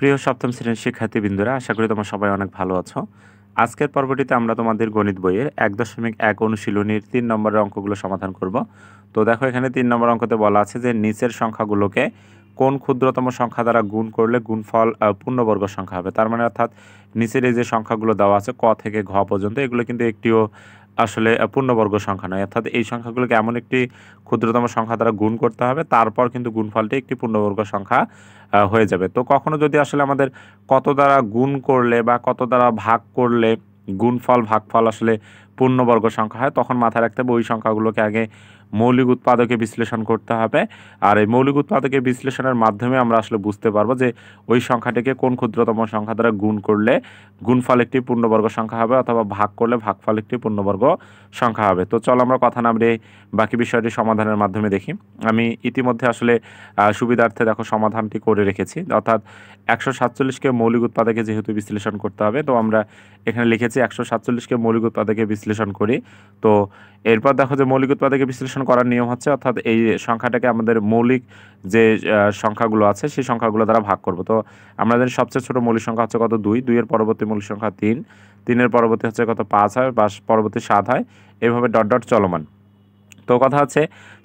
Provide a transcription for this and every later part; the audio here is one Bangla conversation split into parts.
প্রিয় সপ্তম শ্রেণীর শিক্ষার্থীবৃন্দরা, আশা করি তোমরা সবাই অনেক ভালো আছো। আজকের পর্বটিতে আমরা তোমাদের গণিত বইয়ের ১.১ অনুশীলনীর ৩ নম্বরের অঙ্কগুলো সমাধান করব। তো দেখো, এখানে ৩ নম্বর অঙ্কতে বলা আছে যে নিচের সংখ্যাগুলোকে কোন ক্ষুদ্রতম সংখ্যা দ্বারা গুণ করলে গুণফল পূর্ণবর্গ সংখ্যা হবে। তার মানে অর্থাৎ নিচের এই যে সংখ্যাগুলো দেওয়া আছে ক থেকে ঘ পর্যন্ত, এগুলো কিন্তু একটিও আসলে পূর্ণবর্গ সংখ্যা নয়। অর্থাৎ এই সংখ্যাগুলোকে এমন একটি ক্ষুদ্রতম সংখ্যা দ্বারা গুণ করতে হবে, তারপর কিন্তু গুণফলটি একটি পূর্ণবর্গ সংখ্যা হয়ে যাবে। তো কখনো যদি আসলে আমাদের কত দ্বারা গুণ করলে বা কত দ্বারা ভাগ করলে গুণফল ভাগফল আসলে পূর্ণবর্গ সংখ্যা হয়, তখন মাথায় রাখতে হবে ওই সংখ্যাগুলোকে আগে মৌলিক উৎপাদকে বিশ্লেষণ করতে হবে। আর এই মৌলিক উৎপাদকে বিশ্লেষণের মাধ্যমে আমরা আসলে বুঝতে পারবো যে ওই সংখ্যাটিকে কোন ক্ষুদ্রতম সংখ্যা দ্বারা গুণ করলে গুণফল একটি পূর্ণবর্গ সংখ্যা হবে, অথবা ভাগ করলে ভাগফল একটি পূর্ণবর্গ সংখ্যা হবে। তো চলো আমরা কথা না বাড়িয়ে বাকি বিষয়টি সমাধানের মাধ্যমে দেখি। আমি ইতিমধ্যে আসলে সুবিধার্থে দেখো সমাধানটি করে রেখেছি। অর্থাৎ ১৪৭কে মৌলিক উৎপাদকে যেহেতু বিশ্লেষণ করতে হবে, তো আমরা এখানে লিখেছি ১৪৭কে মৌলিক উৎপাদকে বিশ্লেষণ করি। তো এরপর দেখো যে মৌলিক উৎপাদকে বিশ্লেষণ করার নিয়ম হচ্ছে, অর্থাৎ এই সংখ্যাটাকে আমাদের মৌলিক যে সংখ্যাগুলো আছে সেই সংখ্যাগুলো দ্বারা ভাগ করব। তো আমরা জানি সবচেয়ে ছোট মৌলিক সংখ্যা হচ্ছে কত, ২, ২ এর পরবর্তী মৌলিক সংখ্যা ৩, ৩ এর পরবর্তী হচ্ছে কত, ৫ হয়, বা পরবর্তী ৭ হয়, এভাবে ডট ডট চলমান। তো কথা হচ্ছে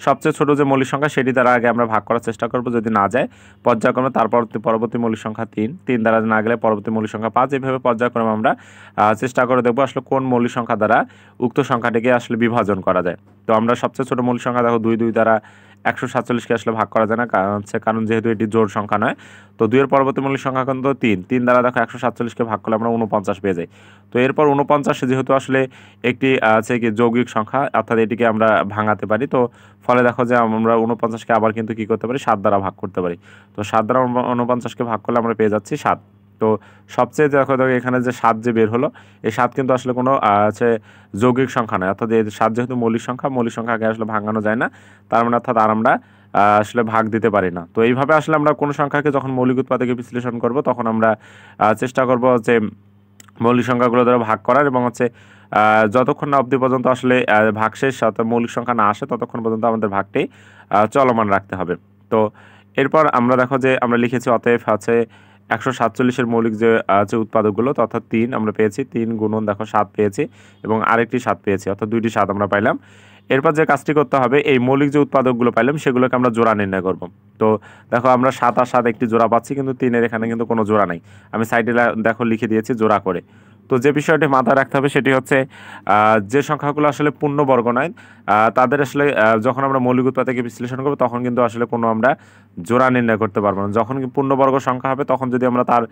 সবচেয়ে ছোট যে মৌলিক সংখ্যা সেটি দ্বারা আগে আমরা ভাগ করার চেষ্টা করব, যদি না যায় পর্যায়ক্রমে তারপর পরবর্তী মৌলিক সংখ্যা ৩, ৩ দ্বারা না গেলে পরবর্তী মৌলিক সংখ্যা 5, এইভাবে পর্যায়ক্রমে আমরা চেষ্টা করে দেখবো আসলে কোন মৌলিক সংখ্যা দ্বারা উক্ত সংখ্যাটিকে আসলে বিভাজন করা যায়। তো আমরা সবচেয়ে ছোট মৌলিক সংখ্যা দেখো ২, ২ দ্বারা ১৪৭কে আসলে ভাগ করা যায় না, কারণ যেহেতু এটি জোড় সংখ্যা নয়। তো ২ এর পরবর্তী মৌলিক সংখ্যা কিন্তু ৩, ৩ দ্বারা দেখো ১৪৭কে ভাগ করলে আমরা ৪৯ পেয়ে যাই। তো এরপর ৪৯ যেহেতু আসলে একটি আছে কি যৌগিক সংখ্যা, অর্থাৎ এটিকে আমরা ভাঙাতে পারি। তো ফলে দেখো যে আমরা ৪৯কে আবার কিন্তু কী করতে পারি, ৭ দ্বারা ভাগ করতে পারি। তো ৭ দ্বারা ৪৯কে ভাগ করলে আমরা পেয়ে যাচ্ছি ৭। তো সবচেয়ে দেখো এখানে যে ৭ যে বের হলো, এই ৭ কিন্তু আসলে কোনো আছে যৌগিক সংখ্যা নয়। অর্থাৎ এই 7 যেহেতু মৌলিক সংখ্যা, মৌলিক সংখ্যাকে আসলে ভাঙানো যায় না, তার মানে অর্থাৎ আর আমরা আসলে ভাগ দিতে পারি না। তো এইভাবে আসলে আমরা কোনো সংখ্যাকে যখন মৌলিক উৎপাদকে বিশ্লেষণ করব, তখন আমরা চেষ্টা করব যে মৌলিক সংখ্যাগুলো দ্বারা ভাগ করার, এবং হচ্ছে যতক্ষণ না অবধি পর্যন্ত আসলে ভাগশেষ অর্থাৎ মৌলিক সংখ্যা না আসে, ততক্ষণ পর্যন্ত আমাদের ভাগটি চলমান রাখতে হবে। তো এরপর আমরা দেখো যে আমরা লিখেছি অতএব আছে ১৪৭-এর মৌলিক যে উৎপাদকগুলো, অর্থাৎ ৩ আমরা পেয়েছি, ৩ গুণন দেখো ৭ পেয়েছি, এবং আরেকটি ৭ পেয়েছি, অর্থাৎ ২টি ৭ আমরা পাইলাম। এরপর যে কাজটি করতে হবে, এই মৌলিক যে উৎপাদকগুলো পাইলাম সেগুলোকে আমরা জোড়া নির্ণয় করব। তো দেখো আমরা ৭ আর ৭ একটি জোড়া পাচ্ছি, কিন্তু ৩-এর এখানে কিন্তু কোনো জোড়া নেই। আমি সাইডে দেখো লিখে দিয়েছি জোড়া করে। তো যে বিষয়টি মাথায় রাখতে হবে সেটি হচ্ছে যে সংখ্যাগুলো আসলে পূর্ণবর্গ নয়, তাদের আসলে যখন আমরা মৌলিক উৎপাদকে বিশ্লেষণ করব, তখন কিন্তু আসলে কোনো আমরা জোড়া নির্ণয় করতে পারবো না। যখন পূর্ণবর্গ সংখ্যা হবে, তখন যদি আমরা তার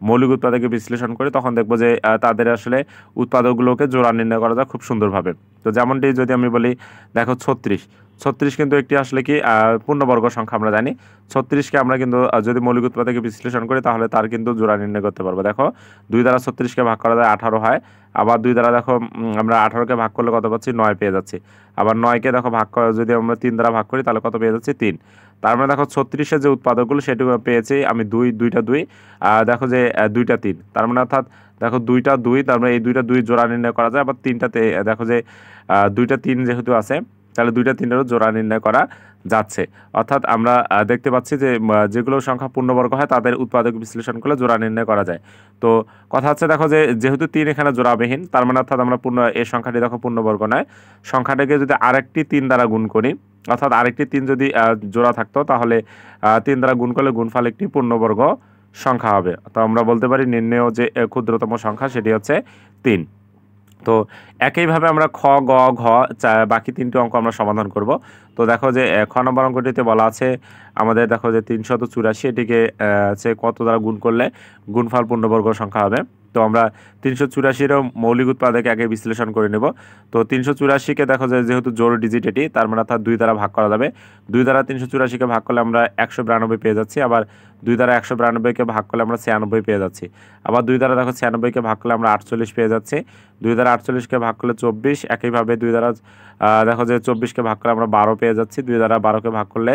মৌলিক উৎপাদকে বিশ্লেষণ করি, তখন দেখবো যে তাদের আসলে উৎপাদকগুলোকে জোড়া নির্ণয় করা যায় খুব সুন্দরভাবে। তো যেমনটি যদি আমি বলি, দেখো ৩৬ কিন্তু একটি আসলে কি পূর্ণবর্গ সংখ্যা আমরা জানি। ৩৬কে আমরা কিন্তু যদি মৌলিক উৎপাদকে বিশ্লেষণ করি, তাহলে তার কিন্তু জোড়া নির্ণয় করতে পারবো। দেখো ২ দ্বারা ৩৬কে ভাগ করা যায় ১৮ হয়, আবার ২ দ্বারা দেখো আমরা ১৮কে ভাগ করলে কত পাচ্ছি, ৯ পেয়ে যাচ্ছি। আবার ৯কে দেখো ভাগ করা যদি আমরা ৩ দ্বারা ভাগ করি, তাহলে কত পেয়ে যাচ্ছি, ৩। তার মানে দেখো ৩৬-এর যে উৎপাদকগুলো সেটুকু পেয়েছি আমি ২টা ২, দেখো যে ২টা ৩, তার মানে অর্থাৎ দেখো ২টা ২, তার মানে এই ২টা ২ জোড়া নির্ণয় করা যায়। আবার ৩টাতে দেখো যে ২টা ৩ যেহেতু আছে, তাহলে ২টা ৩-এরও জোড়া নির্ণয় করা যাচ্ছে। অর্থাৎ আমরা দেখতে পাচ্ছি যে যেগুলো সংখ্যা পূর্ণবর্গ হয়, তাদের উৎপাদক বিশ্লেষণ করলে জোড়া নির্ণয় করা যায়। তো কথা হচ্ছে দেখো যে যেহেতু ৩ এখানে জোড়াবিহীন, তার মানে অর্থাৎ আমরা এই সংখ্যাটি দেখো পূর্ণবর্গ নয়। সংখ্যাটাকে যদি আরেকটি ৩ দ্বারা গুণ করি, অর্থাৎ আরেকটি ৩ যদি জোড়া থাকতো, তাহলে ৩ দ্বারা গুণ করলে গুণফল একটি পূর্ণবর্গ সংখ্যা হবে। তো আমরা বলতে পারি নির্ণেয় যে ক্ষুদ্রতম সংখ্যা সেটি হচ্ছে ৩। তো একইভাবে আমরা খ, গ, ঘ বাকি ৩টি অঙ্ক আমরা সমাধান করব। তো দেখো যে খ নম্বর অঙ্কটিতে বলা আছে আমাদের, দেখো যে ৩৮৪, এটিকে কত দ্বারা গুণ করলে গুণফল পূর্ণবর্গ সংখ্যা হবে। তো আমরা ৩৮৪-এরও মৌলিক উৎপাদকে আগে বিশ্লেষণ করে নেব। তো ৩৮৪-কে দেখো যে যেহেতু জোড় ডিজিট এটি, তার মানে অর্থাৎ ২ দ্বারা ভাগ করা যাবে। ২ দ্বারা ৩৮৪-কে ভাগ করলে আমরা ১৯২ পেয়ে যাচ্ছি। আবার ২ দ্বারা ১৯২-কে ভাগ করলে আমরা ৯৬ পেয়ে যাচ্ছি। আবার ২ দ্বারা দেখো ৯৬-কে ভাগ করলে আমরা ৪৮ পেয়ে যাচ্ছি। ২ দ্বারা ৪৮-কে ভাগ করলে ২৪, একইভাবে ২ দ্বারা দেখো যে ২৪-কে ভাগ করলে আমরা ১২ পেয়ে যাচ্ছি। ২ দ্বারা ১২-কে ভাগ করলে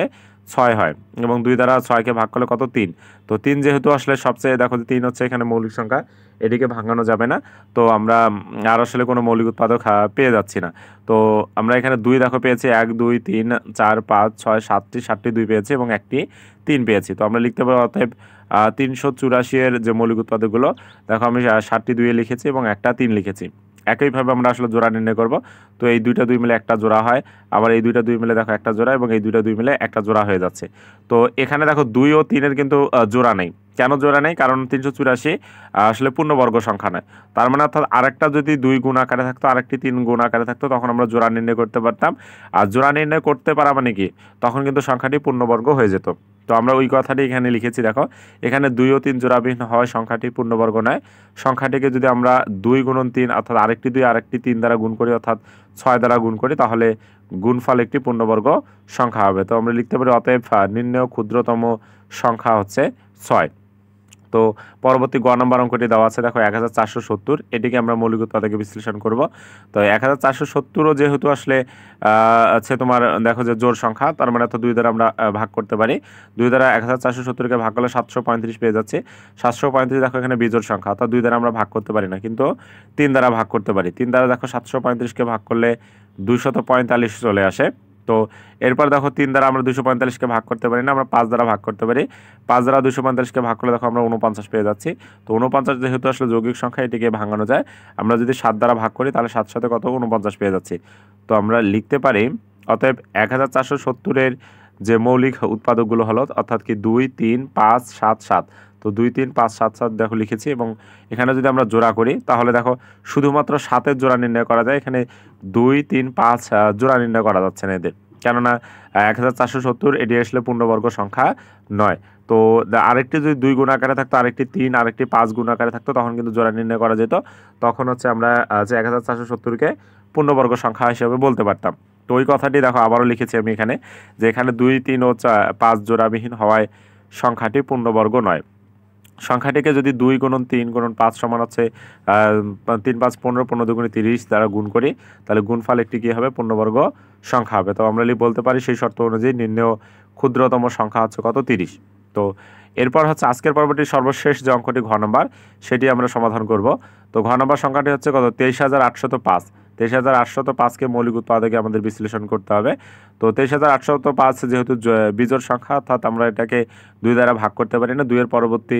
৬ হয়, এবং 2 দ্বারা 6-কে ভাগ করলে কত, ৩। তো ৩ যেহেতু আসলে সবচেয়ে দেখো যে ৩ হচ্ছে এখানে মৌলিক সংখ্যা, এটিকে ভাঙানো যাবে না। তো আমরা আর আসলে কোনো মৌলিক উৎপাদক পেয়ে যাচ্ছি না। তো আমরা এখানে 2 দেখো পেয়েছি, ১, ২, ৩, ৪, ৫, ৬, ৭টি ২ পেয়েছি, এবং একটি ৩ পেয়েছি। তো আমরা লিখতে পারি অতএব 384 এর যে মৌলিক উৎপাদকগুলো দেখো আমি 7টি 2 লিখেছি এবং একটা 3 লিখেছি। একইভাবে আমরা আসলে জোড়া নির্ণয় করব। তো এই দুইটা 2 মিলে একটা জোড়া হয়, আবার এই দুইটা 2 মিলে দেখো একটা জোড়া এবং এই দুইটা 2 মিলে একটা জোড়া হয়ে যাচ্ছে। তো এখানে দেখো 2 ও 3 এর কিন্তু জোড়া নেই। কেন জোড়া নেই? কারণ 384 আসলে পূর্ণবর্গ সংখ্যা নয়। তার মানে অর্থাৎ আরেকটা যদি 2 গুণ আকারে থাকতো, আরেকটি 3 গুণ আকারে থাকতো, তখন আমরা জোড়া নির্ণয় করতে পারতাম। আর জোড়া নির্ণয় করতে পারা মানে কি, তখন কিন্তু সংখ্যাটি পূর্ণবর্গ হয়ে যেত। তো আমরা ওই কথাটি এখানে লিখেছি। দেখো এখানে 2 ও 3 জোড়াবিহীন হয় সংখ্যাটি পূর্ণবর্গ নয়। সংখ্যাটিকে যদি আমরা 2 গুণন 3 অর্থাৎ আরেকটি 2 আরেকটি 3 দ্বারা গুণ করি, অর্থাৎ 6 দ্বারা গুণ করি, তাহলে গুণফল একটি পূর্ণবর্গ সংখ্যা হবে। তো আমরা লিখতে পারি অতএব নির্ণেয় ক্ষুদ্রতম সংখ্যা হচ্ছে 6। তো পরবর্তী গ নম্বর অঙ্কটি দেওয়া আছে, দেখো 1470, এটিকে আমরা মৌলিক উৎপাদকে বিশ্লেষণ করব। তো 1470ও যেহেতু আসলে আছে তোমার দেখো যে জোড় সংখ্যা, তার মানে তো 2 দ্বারা আমরা ভাগ করতে পারি। 2 দ্বারা 1470কে ভাগ করলে 735 পেয়ে যাচ্ছে। 735 দেখো এখানে বিজোড় সংখ্যা, অর্থাৎ 2 দ্বারা আমরা ভাগ করতে পারি না, কিন্তু 3 দ্বারা ভাগ করতে পারি। 3 দ্বারা দেখো 735কে ভাগ করলে 245 চলে আসে। তো এরপর দেখো 3 দ্বারা আমরা 245কে ভাগ করতে পারি না, আমরা 5 দ্বারা ভাগ করতে পারি। 5 দ্বারা 245কে ভাগ করলে দেখো আমরা 49 পেয়ে যাচ্ছি। তো 49 যেহেতু আসলে যৌগিক সংখ্যা, এটিকে ভাঙানো যায়। আমরা যদি 7 দ্বারা ভাগ করি তাহলে 7 সাথে কত 49 পেয়ে যাচ্ছি। তো আমরা লিখতে পারি অতএব 1470-এর যে মৌলিক উৎপাদকগুলো হলো অর্থাৎ কি 2 3 5 7 7। তো 2 3 5 7 7 দেখো লিখেছি, এবং এখানে যদি আমরা জোড়া করি তাহলে দেখো শুধুমাত্র 7-এর জোড়া নির্ণয় করা যায়। এখানে 2 3 5 জোড়া নির্ণয় করা যাচ্ছে না এদের, কেননা 1470 এটি আসলে পূর্ণবর্গ সংখ্যা নয়। তো আরেকটি যদি 2 গুণ আকারে থাকতো, আরেকটি 3, আরেকটি 5 গুণ আকারে থাকতো, তখন কিন্তু জোড়া নির্ণয় করা যেত। তখন হচ্ছে আমরা যে 1470কে পূর্ণবর্গ সংখ্যা হিসেবে বলতে পারতাম। তো ওই কথাটি দেখো আবারও লিখেছি আমি এখানে, যে এখানে 2 3 ও 5 জোড়াবিহীন হওয়ায় সংখ্যাটি পূর্ণবর্গ নয়। সংখ্যাটিকে যদি 2 গুণন 3 গুণন 5 সমান হচ্ছে 3 5 15, 15 2 30 দ্বারা গুণ করি, তাহলে গুণফল একটি কী হবে, পূর্ণবর্গ সংখ্যা হবে। তো আমরা বলতে পারি সেই শর্ত অনুযায়ী নির্ণেয় ক্ষুদ্রতম সংখ্যা হচ্ছে কত, 30। তো এরপর হচ্ছে আজকের পর্বটির সর্বশেষ যে অঙ্কটি ঘ নম্বর, সেটি আমরা সমাধান করব। তো ঘ নম্বর সংখ্যাটি হচ্ছে কত, 23,805। 23,805কে মৌলিক উৎপাদকে আমাদের বিশ্লেষণ করতে হবে। তো 23,805 যেহেতু বিজোড় সংখ্যা, অর্থাৎ আমরা এটাকে 2 দ্বারা ভাগ করতে পারি না। 2 এর পরবর্তী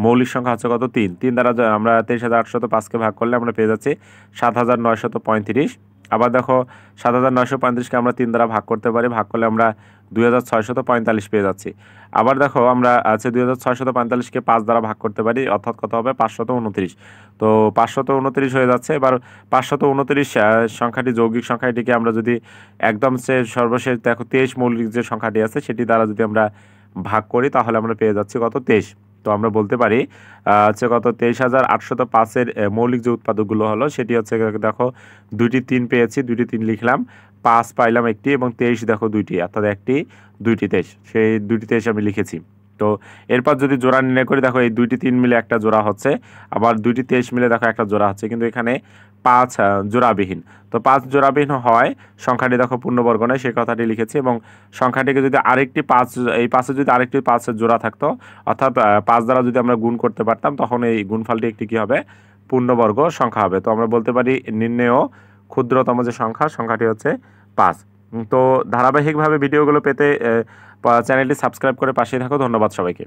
মৌলিক সংখ্যা হচ্ছে কত, 3। 3 দ্বারা আমরা 23,805কে ভাগ করলে আমরা পেয়ে যাচ্ছি 7,935। আবার দেখো 7,935কে আমরা 3 দ্বারা ভাগ করতে পারি, ভাগ করলে আমরা 2,645 পেয়ে যাচ্ছি। আবার দেখো আমরা আছে 2,645কে 5 দ্বারা ভাগ করতে পারি, অর্থাৎ কত হবে, 529। তো 529 হয়ে যাচ্ছে। এবার 529 সংখ্যাটি যৌগিক সংখ্যা, এটিকে আমরা যদি একদম সর্বশেষ দেখো 23 মৌলিক যে সংখ্যাটি আছে সেটি দ্বারা যদি আমরা ভাগ করি, তাহলে আমরা পেয়ে যাচ্ছি কত, 23। তো আমরা বলতে পারি হচ্ছে কত, 23,805-এর মৌলিক যে উৎপাদকগুলো হলো সেটি হচ্ছে দেখো 2টি 3 পেয়েছি, 2টি 3 লিখলাম, 5 পাইলাম একটি, এবং 23 দেখো 2টি, অর্থাৎ 1টি 2টি 23, সেই 2টি 23 আমি লিখেছি। তো এরপর যদি জোড়া নির্ণয় করি, দেখো এই 2টি 3 মিলে একটা জোড়া হচ্ছে, আবার 2টি 23 মিলে দেখো একটা জোড়া হচ্ছে, কিন্তু এখানে 5 জোড়াবিহীন। তো 5 জোড়াবিহীন হয় সংখ্যাটি দেখো পূর্ণবর্গ নয়, সেই কথাটি লিখেছি। এবং সংখ্যাটিকে যদি আরেকটি 5, এই 5-এ যদি আরেকটি 5-এর জোড়া থাকতো, অর্থাৎ 5 দ্বারা যদি আমরা গুণ করতে পারতাম, তখন এই গুণফলটি একটি কী হবে, পূর্ণবর্গ সংখ্যা হবে। তো আমরা বলতে পারি নির্ণেয় ক্ষুদ্রতম যে সংখ্যাটি হচ্ছে 5। তো ধারাবাহিকভাবে ভিডিওগুলো পেতে চ্যানেলটি সাবস্ক্রাইব করে পাশে থাকো। ধন্যবাদ সবাইকে।